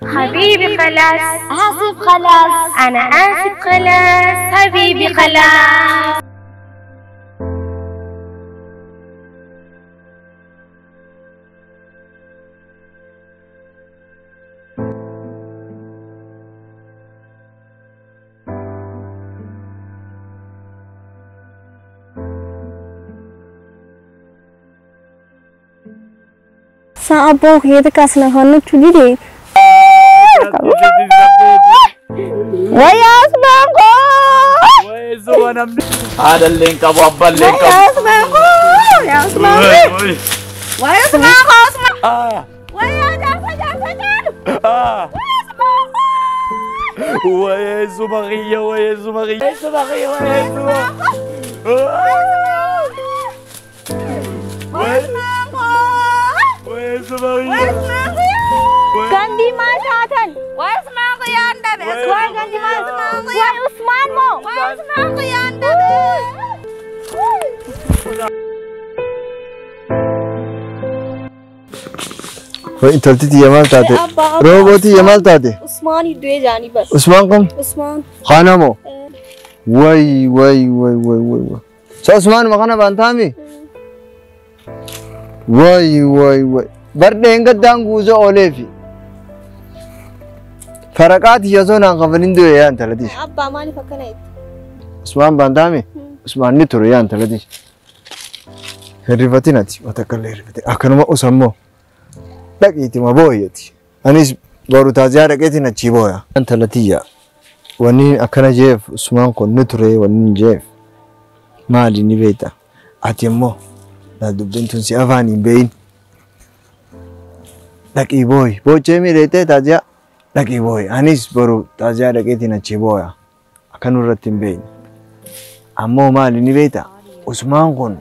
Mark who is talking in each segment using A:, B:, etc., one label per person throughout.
A: حبيبي خلاص
B: آسف خلاص
A: أنا آسف خلاص حبيبي خلاص.
B: Saabo kita kasih hanu cudi deh. Wayas bangko.
C: Wayas wanam. Ada link kamu apa link kamu?
B: Wayas bangko. Wayas bangko. Wayas bangko. Wayas jangan. Wayas bangko.
C: Wayas Maria, Wayas Maria. Wayas Maria, Wayas Maria. Wayas bangko. Wayas Maria.
B: Ganti masatan. Wayas bangko yanda be. Wayas ganti masatan. Wayas Usman mo. Wayas bangko yanda be.
D: Internet ये माल ताते रोबोट ये माल ताते
B: उस्मान ही दुए जानी बस
D: उस्मान कम
B: उस्मान
D: खाना मो वही सो उस्मान मखाना बनता मी वही बर्डे इंग दांगूज़ो ओलेफी फरकात यज़ो ना कवनिन दुए यान तलतीश
B: अब बामानी पक्का नहीं
D: उस्मान बनता मी उस्मान नहीं तुरे यान तलतीश रिवती नाची वतकल्ले रिवती अकनमा उसम्मो Dakiti maboyati anis baru taziara keti na chiboya antalatiya wani akana jef usman kon nutre wani jef mali ni beta atemmo na dubintun si avani bein daki boy chemi rete tazia daki boy anis baru taziara keti na chiboya akanu ratin bein ammo mali ni beta usman kon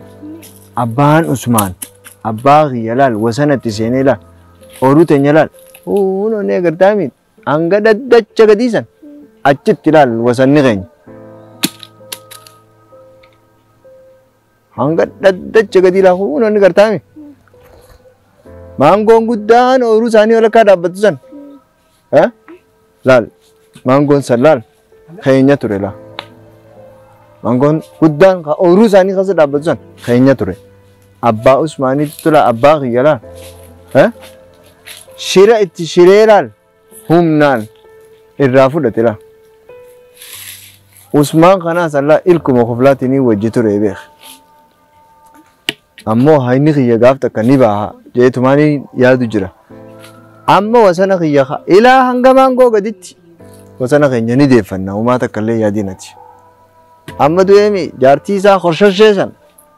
D: abban usman abbaghi yalal wasanati senela Oru tenyalan, no negar tamin, angga dadat cagadisan, acit tilal wasan negen, angga dadat cagadilah no negar tamin, manggon gudan oru sani olah kada batusan, lal, manggon salal, kayaknya turela, manggon gudan ka oru sani kasa batusan, kayaknya ture, abba Usmani tulah abba kiyala, Shira itti shireeral humnaan irraa fudhatela. Usmaan kanaas Allah ilkuma qoflaatinii wajji ture beek. Ammoo hayni kiyya gaaf takka ni baaha jeetumaanii yaadu jira. Amma wasana kiyya ilaa hanga maangoo gaditti wasana keenya ni deeffanna uumaa takkallee yaadinati. Amma du'eemi jaartii isaa qorshasheessan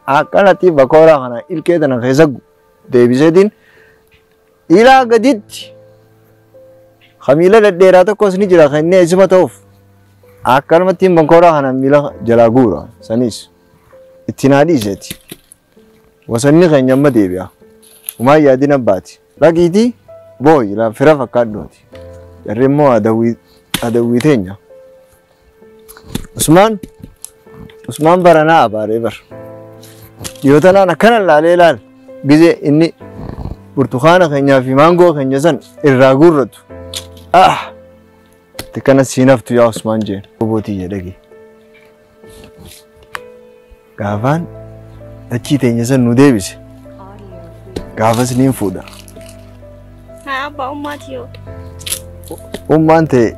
D: akkanatti bakooraa kana ilkee tana keessa deebiseetiin Ila gadit, khamila ladera to kos ni jira khanne isma tof. Akal mati bangkora khana mila jalagura sanis. Itinadi zeti. Wasanni khanya madebya. Uma yadina bati. Lagiti boy la fira fakadoti. Yaremo adawi tenya. Usman barana abare bar. Yotana nakana lalelal. Gize inni Burtukhana kenya fi mango kenya san irragurratu tikana sinaftu ya Usman je roboti ya dagi gavan dachi tenya san nu debise gavas nin fuda
B: ha ba ummatiyo
D: ummante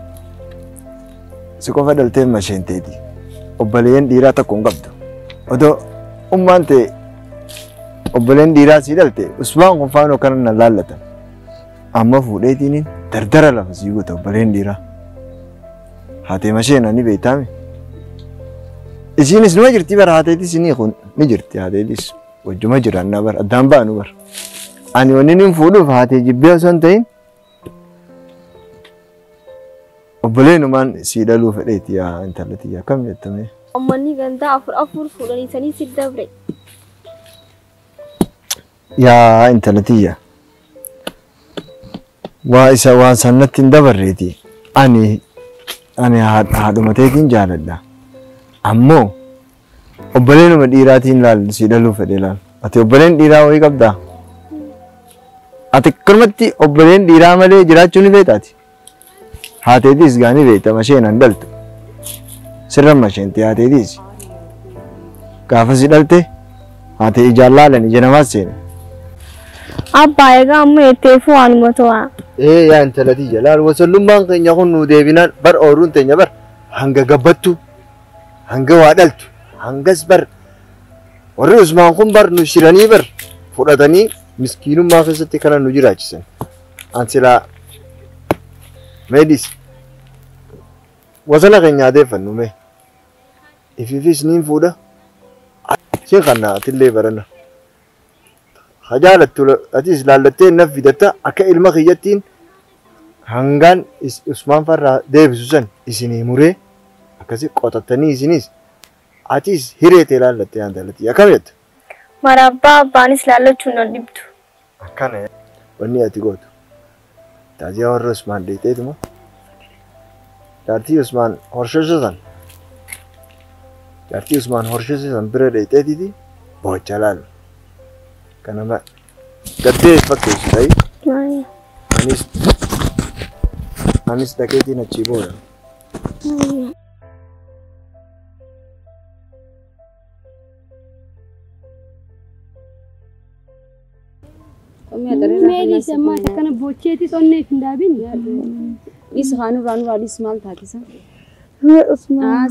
D: siko fadalte mashentedi obbaleyen dira ta kongabdu odo ummante Obboleen dhiiraa sii dhalte Usmaan qofaanoo kana na laallatan. Amma fuudheetiin dardara lafa sii goota obboleen dhiiraa. Haatee masheenaa ni beektaame. Isiinis numa jirti bara haateetis ni kun ni jirti haateetis wajjuma jiraannaa bara addaan baanu bara. Ani wanni nin fuudhuuf haatee jibbee osoo hin ta'in obboleenumaan sii dhaluu fedheeti yaa intalati yaa kam jettame.
B: Ammanni gandaa afur fuudhanii sanii si dabre.
D: Yaa intalatiya waa isa waan sannatti hin dabarreeti ani haadhumateetiin jaaladha ammoo obboleenuma dhiiraatiin laal si dhaluu fedhe laal ati obboleen dhiiraa wayii qabdaa ati akkanumatti obboleen dhiiraa malee jiraachuu ni beektaati Haateetis gaanii beekta masheen an dhaltu. Sirra masheenti haateetis. Gaafa si dhalte haatee ijaan laalan ija namaas seene.
B: Abbaa egaa amma etteefu waanuma to'a.
D: Yaa intalati jalaal wasallummaan keenya kun nu deebinaan bar ooruun teenya bar hanga gabbattu hanga waa dhaltu hangas bar warri Usmaan kun bar nu shiranii bar fudhatanii miskiinummaa keessatti kana nu jiraachisan. Ansilaa meedis wasana keenya adeeffannu mee ififis niin fuudha siin kannaa atillee barana. Hajaalattu atis laallattee naf fidatta akka ilma kiyyattiin hangaan Usmaan farraa deebisu san isinii muree akkasi qotattanii isinis atis hireetee laallattee aantalatti akkam jetta?
B: Marabbaa abbaanis laallachuun ol dhibdu.
D: Akkana wanni ati gootu taaziyaa warra Usmaan deeteetuma jaartii Usmaan horshese san bira deeteetiti boocha laalu. Kanama gaddee fakkeessu ta'ii anis dhaqeetiin achii booda.
E: Meedis amma kana bocheetis onneef hin daabin. Is khanu ranu radis mal taatisa.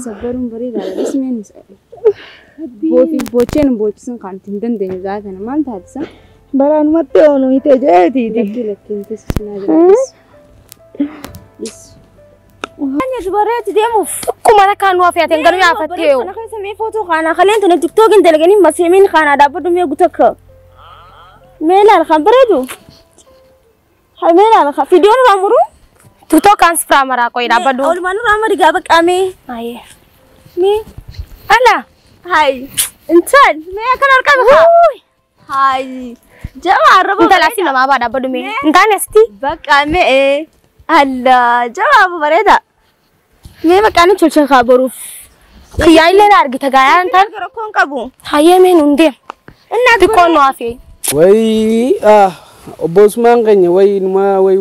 E: Sabbaruun bareedaadha. Ismeenis bocheen kan hin dandeenye zaatana maal taatisa?
B: Baraanumatti oolu hite jeetiiti.
E: Lakkiin teessisnaa jiranis.
B: Anya dubareeti deemuuf.
A: Akkuma takkaan nuuf yaateen galuu yaafattee yoo.
B: Kana keessa mee footoo kaanaa kaleen tana tiktookiin dalaganii maseemiin kaanaa dhaabbadhu mee gutakka. Mee laal kan bareedu. Mee laal kan fiidiyoon irraa muru.
A: Tutookaan sifiraa maraa qoyi dhaabbadhu.
B: Oolumaan irraa mari gaafa qaamee.
A: Ayyee.
B: Mee.
A: Ala.
B: Hai. Intan. Mee akkan harkame kaa. Hai. Jama arraba.
A: Intala si namaa baa dhaabbadhu mee. Intaan asti.
B: Bakka mee. Allah. Jama bareeda. Mee maqaan tolcha kaa boruuf.
A: Kiyyaa illee na argita gaayaa intaan.
B: Rakkoon qabu.
A: Hayyee mee nuun deem. Inni xiqqoon nu hafee.
C: Wai obbo Usmaan keenya wai numa wai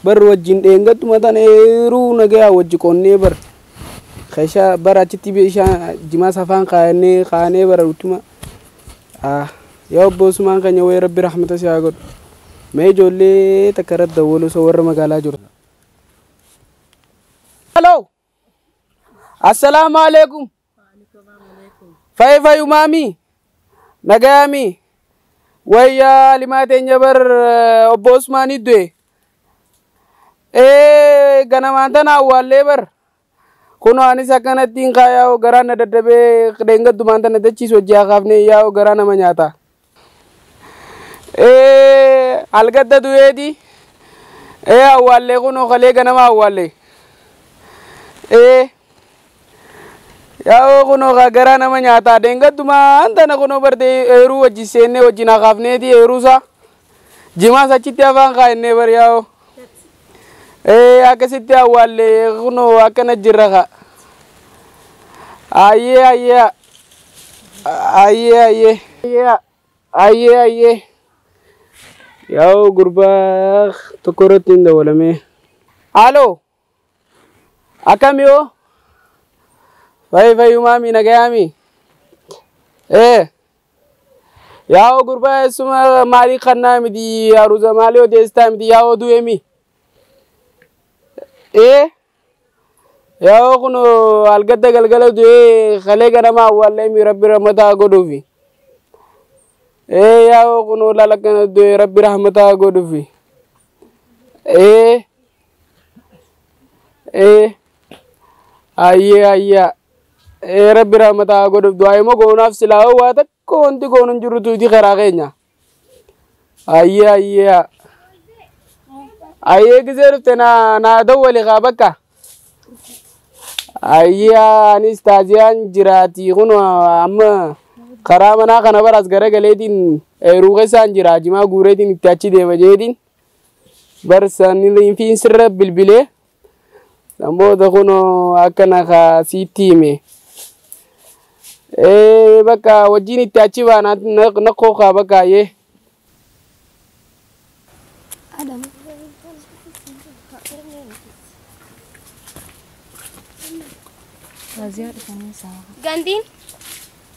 C: bar wajjin dheengattu mataan eeruu nagaya wajji qonnee bar keesha bar achitti beeshaa jimaa safaan kaanee bara utuma yaa obbo Usmaan keenya wai rabbi rahmata si haa godhu mee ijoollee takka irratti dawwalu osoo warra magaalaa jiru. Hello. Assalamu alaikum. Fayi umaami. Nagayami. Wayya limaatenya bar obbo Usmaan iddoe. Ganamaan tana awwaallee bar. Kunoo anis akkanattiin kaayaa garaa na daddabee dheengaddumaan tana dachiis hojii haa kaafne yaa garaa nama nyaata. Algadda du'eeti. Awwaallee kunoo kalee ganama awwaallee. Yaa kunoo garaa nama nyaata dheengaddumaan tana kunoo barte eeruu wajji seennee wajjin haa kaafneeti eeruusaa. Jimaas achitti afaan kaa'ennee bar yaa'oo. Akkasitti awwaallee kunoo akkana jirra ka. Ayyee. Yaa'oo gurbaa tokko irratti hin dabalamee. Haaloo. Akkami yoo? Fayi umaami nagayaami. Yaa'oo gurbaa eessuma maalii kannaa miti haruuza maalii odeessitaa miti yaa'oo du'eemi. Yaa'oo kun algadda galgala du'ee kalee ganama awwaallee rabbi rahmataa godhuufi. Yaa'oo kun lalakkana du'ee rabbi rahmataa godhuufi. Ayyaa. Rabbi rahmataa godhuuf du'aa immoo goonaaf silaa waa takka wanti goonuun jiru tuuti karaa keenya. Ayyaa. Gisee dhufte naa dawwali kaa bakka. Anis taaziyaan jiraati kun amma karaa manaa kana baras garagaleetiin eeruu keessaan jira jimaa guureetiin itti achi deema jeetiin barsan fiin sirra bilbilee namoota kun akkana kaa siitti hime. Bakka wajjin itti achi baanaa naqqoo kaa bakka yee.
A: Gandin.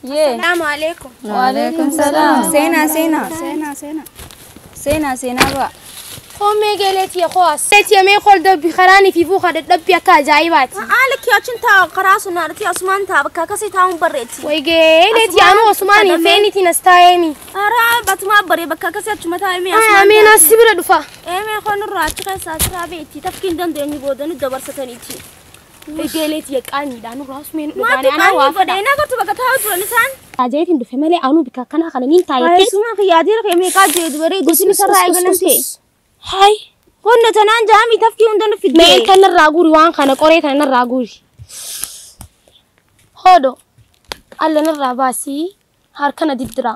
B: ये
A: Assalamu alaikum.
B: वालेकुम सलाम सेना सेना सेना सेना सेना सेना बा
A: Come قالت يا خواص. قالت يا مي خول دب خراني في فوخة دب يا كاجايبات.
B: عليك يا شنتا قراص ونارتي عثمان تا بكا كسي تاون بريتي
A: وقالت يا أنا عثماني فيني تنستايني.
B: أرا بتما بري بكا كسي شمتا مي
A: أمين السبرة دفا.
B: مي خون الرات كسا سرابيتي تفكين دندني بودن الدبر ستنيتي
A: قالت يا كاني دانو راس مين
B: ما
A: أنا وافدا.
B: بدينا كنت بكا تاو نسان
A: أجايت إنه في ملء أنو بكا كنا خلنين تايتي.
B: سما خيادي رخي مي كاجي بري دوسي سراي غنتي
A: هاي.
B: كنا تنان جامي تفكين دندن في
A: مين كان الراغوري وان كان قريت أنا الراغوري. هادو. الله الراباسي هاركنا ديدرا.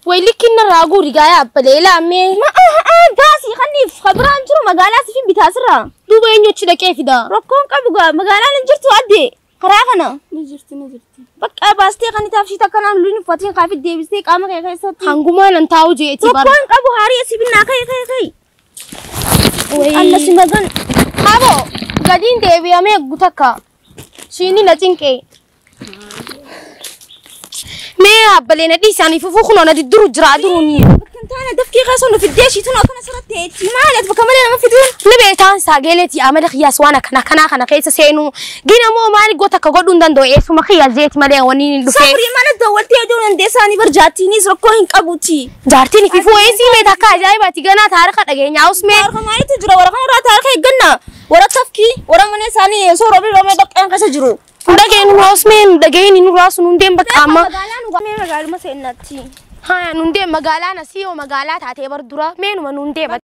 A: ويلكن الراغوري جاي أبليلا مي.
B: ما داسي خني خبران جرو مقالات في بتاسرا
A: دوبا إنه تشدا كيف ده.
B: ركون كبغا مقالان جرتو أدي خراغنا
E: نجرتي
B: بقى باستي خني تافشي تكنا لوني فاتين قافي ديبستي قام كاي كاي سوتي
A: هنقوما ننتاو جيتي بار.
B: ركون كبو هاري سيبنا كاي
A: وي.
B: الله سمغن
A: هابو. قدين ديبي أمي غوتاكا. شيني نتينكي. مي أبلينا دي ساني فوخنا ندي درو جرادروني.
B: كنت انا دفكي غاسون في الديش تنو كنا سرتي ما عليك بكمل انا ما في دون
A: لبيتان ساقلتي أمد خياس وانا كنا كيس سينو. جينا مو مالي غوتاكا غدون دندو إيسو ما خياس زيت مالي ونين دفع.
B: صبري ما ندولتي اجون ديساني برجاتيني ركون كبوتي
A: جارتيني في فوق إيسي ميتاكا جاي باتي جانا تاريخ أجيني عاوس مي.
B: ارخ ما تجرا ورا كان را تاريخ يغنا ورا تفكي ورا من ساني سو روبي رومي دك ان كسجرو
A: دغين راس مين دغين إنو راس نندم بتأمل.
B: مي مغال ما سيناتي
A: ها نندم مقالة نسيو مقالات هاتي بردورا مين ونندم.